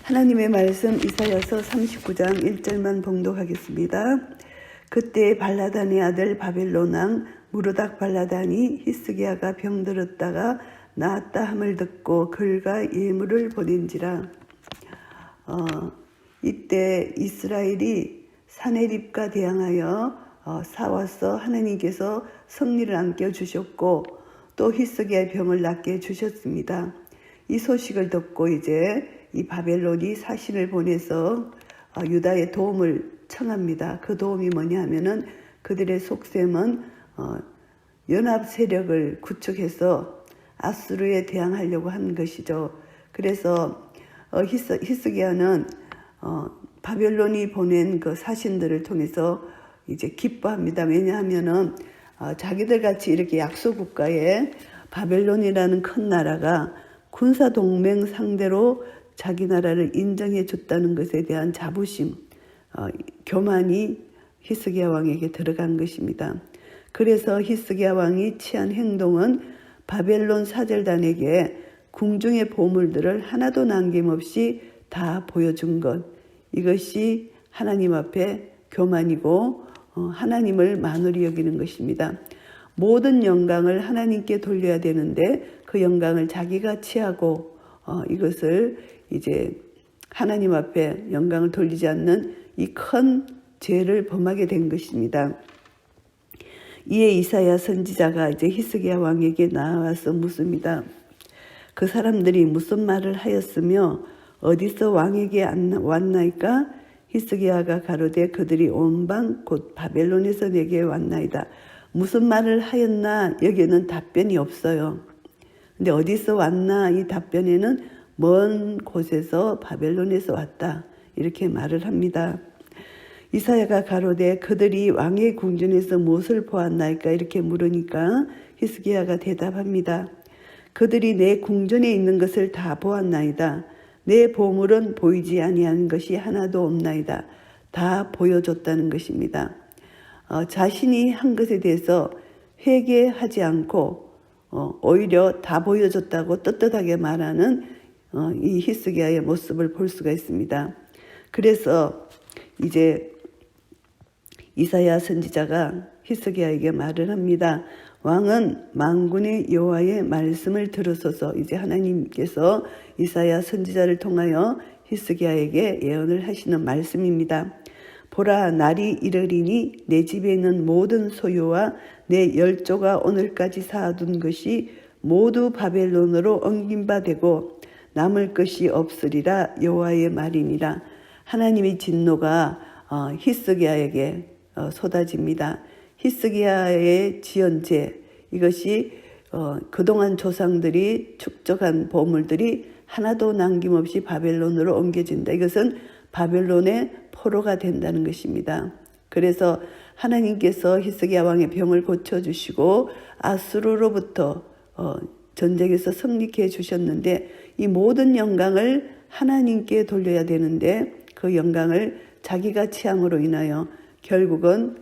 하나님의 말씀 이사야서 39장 1절만 봉독하겠습니다. 그때 발라단의 아들 바벨론 왕 무르닥 발라단이 히스기야가 병들었다가 나았다 함을 듣고 글과 예물을 보낸지라. 이때 이스라엘이 사내립과 대항하여 싸워서 하나님께서 승리를 안겨주셨고 또 히스기야의 병을 낫게 해주셨습니다. 이 소식을 듣고 이제 이 바벨론이 사신을 보내서 유다의 도움을 청합니다. 그 도움이 뭐냐 하면은 그들의 속셈은 연합 세력을 구축해서 아수르에 대항하려고 한 것이죠. 그래서 히스기야는 바벨론이 보낸 그 사신들을 통해서 이제 기뻐합니다. 왜냐하면은 자기들 같이 이렇게 약소 국가에 바벨론이라는 큰 나라가 군사 동맹 상대로 자기 나라를 인정해 줬다는 것에 대한 자부심, 교만이 히스기야 왕에게 들어간 것입니다. 그래서 히스기야 왕이 취한 행동은 바벨론 사절단에게 궁중의 보물들을 하나도 남김없이 다 보여준 것. 이것이 하나님 앞에 교만이고 하나님을 만홀히 여기는 것입니다. 모든 영광을 하나님께 돌려야 되는데 그 영광을 자기가 취하고 이것을 이제 하나님 앞에 영광을 돌리지 않는 이 큰 죄를 범하게 된 것입니다. 이에 이사야 선지자가 이제 히스기야 왕에게 나와서 묻습니다. 그 사람들이 무슨 말을 하였으며 어디서 왕에게 왔나이까? 히스기야가 가로되 그들이 온방 곧 바벨론에서 내게 왔나이다. 무슨 말을 하였나? 여기에는 답변이 없어요. 근데 어디서 왔나? 이 답변에는 먼 곳에서 바벨론에서 왔다. 이렇게 말을 합니다. 이사야가 가로되 그들이 왕의 궁전에서 무엇을 보았나이까? 이렇게 물으니까 히스기야가 대답합니다. 그들이 내 궁전에 있는 것을 다 보았나이다. 내 보물은 보이지 아니한 것이 하나도 없나이다. 다 보여줬다는 것입니다. 자신이 한 것에 대해서 회개하지 않고 오히려 다 보여줬다고 떳떳하게 말하는 이 히스기야의 모습을 볼 수가 있습니다. 그래서 이제 이사야 선지자가 히스기야에게 말을 합니다. 왕은 만군의 여호와의 말씀을 들으소서. 이제 하나님께서 이사야 선지자를 통하여 히스기야에게 예언을 하시는 말씀입니다. 보라, 날이 이르리니 내 집에 있는 모든 소유와 내 열조가 오늘까지 쌓아둔 것이 모두 바벨론으로 옮긴 바 되고 남을 것이 없으리라. 여호와의 말이니라. 하나님의 진노가 히스기야에게 쏟아집니다. 히스기야의 지은 죄, 이것이 그동안 조상들이 축적한 보물들이 하나도 남김없이 바벨론으로 옮겨진다. 이것은 바벨론의 포로가 된다는 것입니다. 그래서 하나님께서 히스기야 왕의 병을 고쳐주시고 아수르로부터 전쟁에서 승리케 해주셨는데 이 모든 영광을 하나님께 돌려야 되는데 그 영광을 자기가 취함으로 인하여 결국은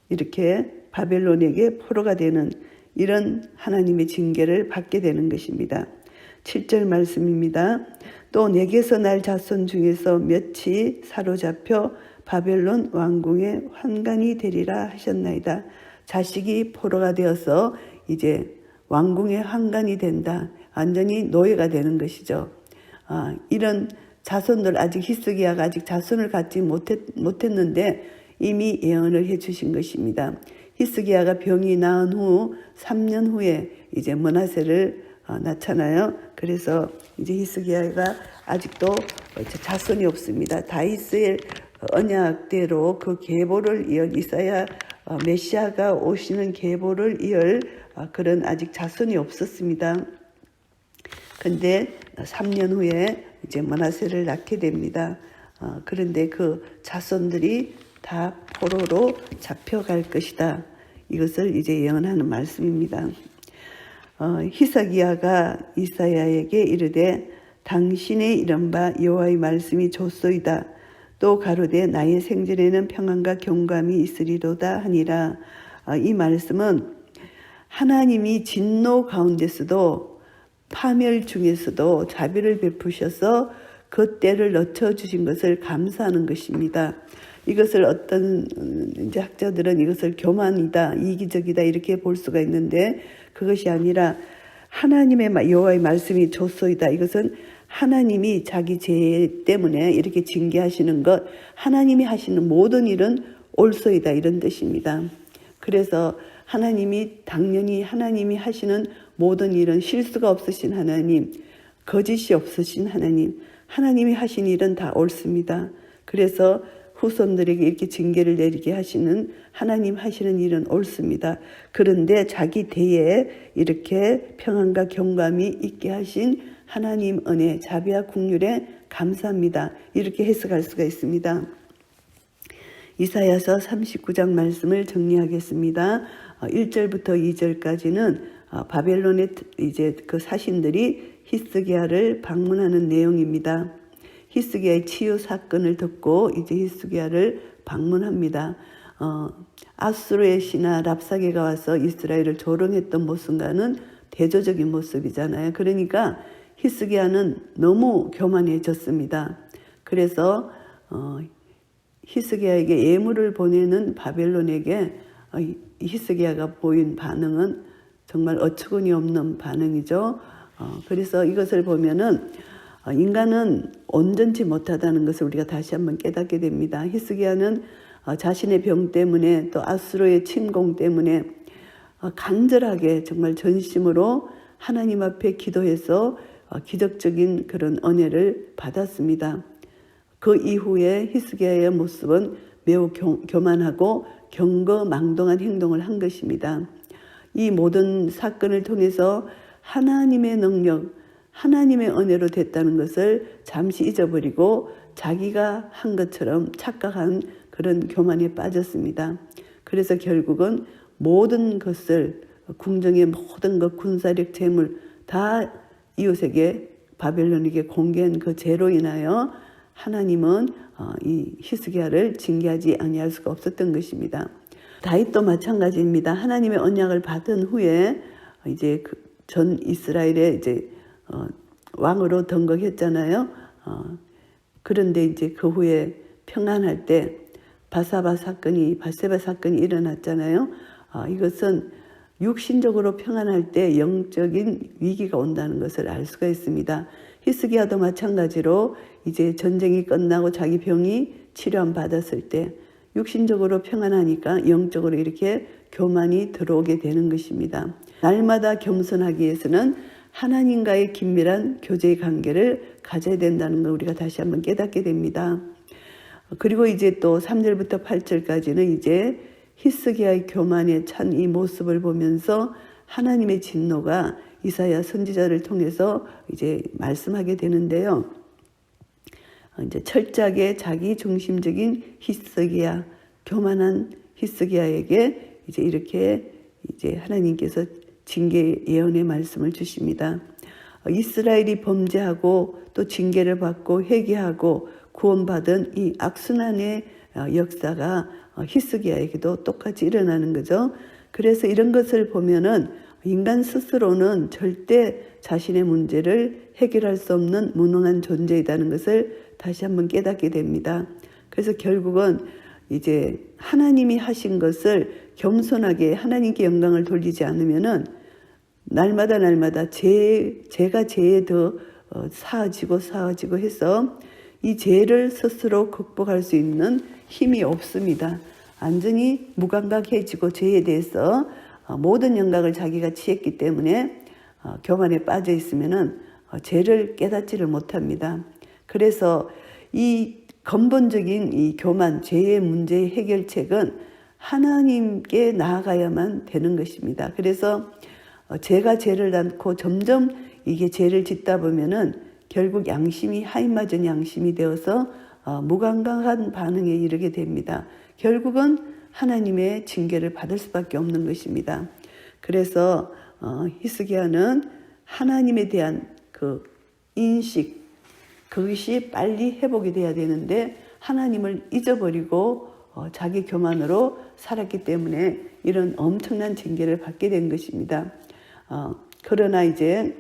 이렇게 바벨론에게 포로가 되는 이런 하나님의 징계를 받게 되는 것입니다. 7절 말씀입니다. 또 내게서 날 자손 중에서 몇이 사로잡혀 바벨론 왕궁의 환관이 되리라 하셨나이다. 자식이 포로가 되어서 이제 왕궁의 환관이 된다. 완전히 노예가 되는 것이죠. 이런 자손들, 아직 히스기야가 아직 자손을 갖지 못했는데 이미 예언을 해주신 것입니다. 히스기야가 병이 나은 후 3년 후에 이제 므낫세를 낳잖아요. 그래서 이제 히스기야가 아직도 자손이 없습니다. 다윗의 언약대로 그 계보를 이을 이사야 메시아가 오시는 계보를 이을 그런 아직 자손이 없었습니다. 근데 3년 후에 이제 므낫세를 낳게 됩니다. 그런데 그 자손들이 다 포로로 잡혀갈 것이다. 이것을 이제 예언하는 말씀입니다. 히스기야가 이사야에게 이르되 당신의 이른바 여호와의 말씀이 좋소이다. 또 가로되 나의 생전에는 평안과 경감이 있으리로다 하니라. 이 말씀은 하나님이 진노 가운데서도 파멸 중에서도 자비를 베푸셔서 그 때를 늦춰주신 것을 감사하는 것입니다. 이것을 어떤 이제 학자들은 이것을 교만이다, 이기적이다 이렇게 볼 수가 있는데 그것이 아니라 하나님의 여호와의 말씀이 좋소이다. 이것은 하나님이 자기 죄 때문에 이렇게 징계하시는 것, 하나님이 하시는 모든 일은 옳소이다 이런 뜻입니다. 그래서 하나님이 당연히 하나님이 하시는 모든 일은 실수가 없으신 하나님, 거짓이 없으신 하나님, 하나님이 하신 일은 다 옳습니다. 그래서 후손들에게 이렇게 징계를 내리게 하시는 하나님 하시는 일은 옳습니다. 그런데 자기 대에 이렇게 평안과 경감이 있게 하신 하나님 은혜, 자비와 긍휼에 감사합니다. 이렇게 해석할 수가 있습니다. 이사야서 39장 말씀을 정리하겠습니다. 1절부터 2절까지는 바벨론의 이제 그 사신들이 히스기야를 방문하는 내용입니다. 히스기야의 치유 사건을 듣고 이제 히스기야를 방문합니다. 아수르의 신하 랍사게가 와서 이스라엘을 조롱했던 모습과는 대조적인 모습이잖아요. 그러니까 히스기야는 너무 교만해졌습니다. 그래서 히스기야에게 예물을 보내는 바벨론에게 히스기야가 보인 반응은 정말 어처구니 없는 반응이죠. 그래서 이것을 보면은 인간은 온전치 못하다는 것을 우리가 다시 한번 깨닫게 됩니다. 히스기야는 자신의 병 때문에 또 아수르의 침공 때문에 간절하게 정말 전심으로 하나님 앞에 기도해서 기적적인 그런 은혜를 받았습니다. 그 이후에 히스기야의 모습은 매우 교만하고 경거망동한 행동을 한 것입니다. 이 모든 사건을 통해서 하나님의 능력, 하나님의 은혜로 됐다는 것을 잠시 잊어버리고 자기가 한 것처럼 착각한 그런 교만에 빠졌습니다. 그래서 결국은 모든 것을 궁정의 모든 것, 군사력, 재물 다 이웃에게 바벨론에게 공개한 그 죄로 인하여 하나님은 이 히스기야를 징계하지 아니할 수가 없었던 것입니다. 다윗도 마찬가지입니다. 하나님의 언약을 받은 후에 이제 전 이스라엘의 이제 왕으로 등극했잖아요. 그런데 이제 그 후에 평안할 때 바세바 사건이 일어났잖아요. 이것은 육신적으로 평안할 때 영적인 위기가 온다는 것을 알 수가 있습니다. 히스기야도 마찬가지로 이제 전쟁이 끝나고 자기 병이 치료함 받았을 때 육신적으로 평안하니까 영적으로 이렇게 교만이 들어오게 되는 것입니다. 날마다 겸손하기 위해서는 하나님과의 긴밀한 교제의 관계를 가져야 된다는 걸 우리가 다시 한번 깨닫게 됩니다. 그리고 이제 또 3절부터 8절까지는 이제 히스기야의 교만에 찬 이 모습을 보면서 하나님의 진노가 이사야 선지자를 통해서 이제 말씀하게 되는데요. 이제 철저하게 자기 중심적인 히스기야, 교만한 히스기야에게 이제 이렇게 이제 하나님께서 징계 예언의 말씀을 주십니다. 이스라엘이 범죄하고 또 징계를 받고 회개하고 구원받은 이 악순환의 역사가 히스기야에게도 똑같이 일어나는 거죠. 그래서 이런 것을 보면은 인간 스스로는 절대 자신의 문제를 해결할 수 없는 무능한 존재이라는 것을 다시 한번 깨닫게 됩니다. 그래서 결국은 이제 하나님이 하신 것을 겸손하게 하나님께 영광을 돌리지 않으면은 날마다 죄가 죄에 더 사아지고 해서 이 죄를 스스로 극복할 수 있는 힘이 없습니다. 완전히 무감각해지고 죄에 대해서 모든 영광을 자기가 취했기 때문에 교만에 빠져 있으면은 죄를 깨닫지를 못합니다. 그래서 이 근본적인 이 교만, 죄의 문제의 해결책은 하나님께 나아가야만 되는 것입니다. 그래서 죄가 죄를 낳고 점점 이게 죄를 짓다 보면은 결국 양심이 하인마전 양심이 되어서 무감각한 반응에 이르게 됩니다. 결국은 하나님의 징계를 받을 수밖에 없는 것입니다. 그래서 히스기야는 하나님에 대한 그 인식, 그것이 빨리 회복이 돼야 되는데 하나님을 잊어버리고 자기 교만으로 살았기 때문에 이런 엄청난 징계를 받게 된 것입니다. 그러나 이제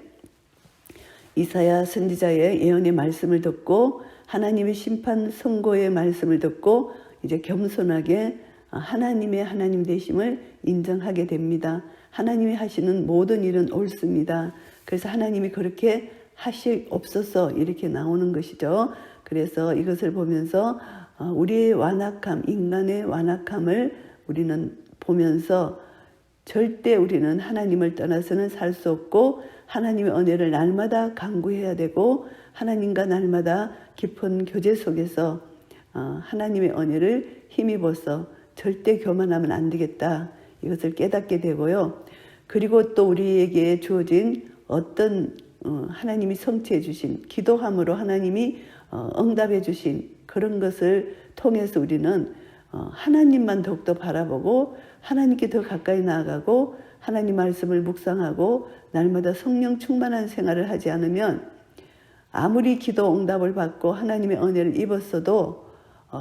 이사야 선지자의 예언의 말씀을 듣고 하나님의 심판 선고의 말씀을 듣고 이제 겸손하게 하나님의 하나님 되심을 인정하게 됩니다. 하나님이 하시는 모든 일은 옳습니다. 그래서 하나님이 그렇게 하시옵소서 이렇게 나오는 것이죠. 그래서 이것을 보면서 우리의 완악함, 인간의 완악함을 우리는 보면서 절대 우리는 하나님을 떠나서는 살 수 없고 하나님의 은혜를 날마다 간구해야 되고 하나님과 날마다 깊은 교제 속에서 하나님의 은혜를 힘입어서 절대 교만하면 안 되겠다. 이것을 깨닫게 되고요. 그리고 또 우리에게 주어진 어떤 하나님이 성취해 주신 기도함으로 하나님이 응답해 주신 그런 것을 통해서 우리는 하나님만 더욱더 바라보고 하나님께 더 가까이 나아가고 하나님 말씀을 묵상하고 날마다 성령 충만한 생활을 하지 않으면 아무리 기도 응답을 받고 하나님의 은혜를 입었어도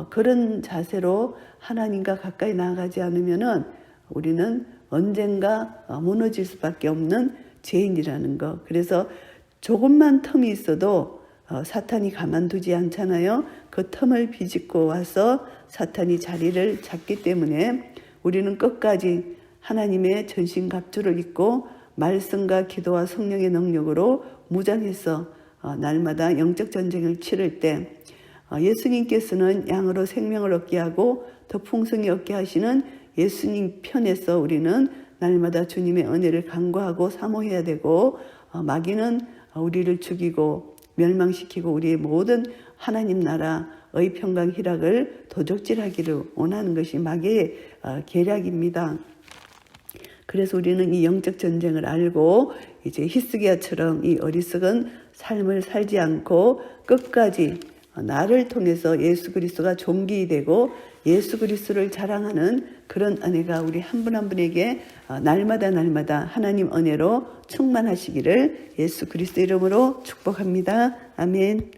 그런 자세로 하나님과 가까이 나아가지 않으면은 우리는 언젠가 무너질 수밖에 없는 죄인이라는 것. 그래서 조금만 틈이 있어도 사탄이 가만두지 않잖아요. 그 틈을 비집고 와서 사탄이 자리를 잡기 때문에 우리는 끝까지 하나님의 전신갑주를 입고 말씀과 기도와 성령의 능력으로 무장해서 날마다 영적 전쟁을 치를 때 예수님께서는 양으로 생명을 얻게 하고 더 풍성히 얻게 하시는 예수님 편에서 우리는 날마다 주님의 은혜를 간구하고 사모해야 되고 마귀는 우리를 죽이고 멸망시키고 우리의 모든 하나님 나라의 평강 희락을 도적질하기를 원하는 것이 마귀의 계략입니다. 그래서 우리는 이 영적 전쟁을 알고 이제 히스기야처럼 이 어리석은 삶을 살지 않고 끝까지 나를 통해서 예수 그리스도가 존귀이 되고 예수 그리스도를 자랑하는 그런 은혜가 우리 한 분 한 분에게 날마다 하나님 은혜로 충만하시기를 예수 그리스도 이름으로 축복합니다. 아멘.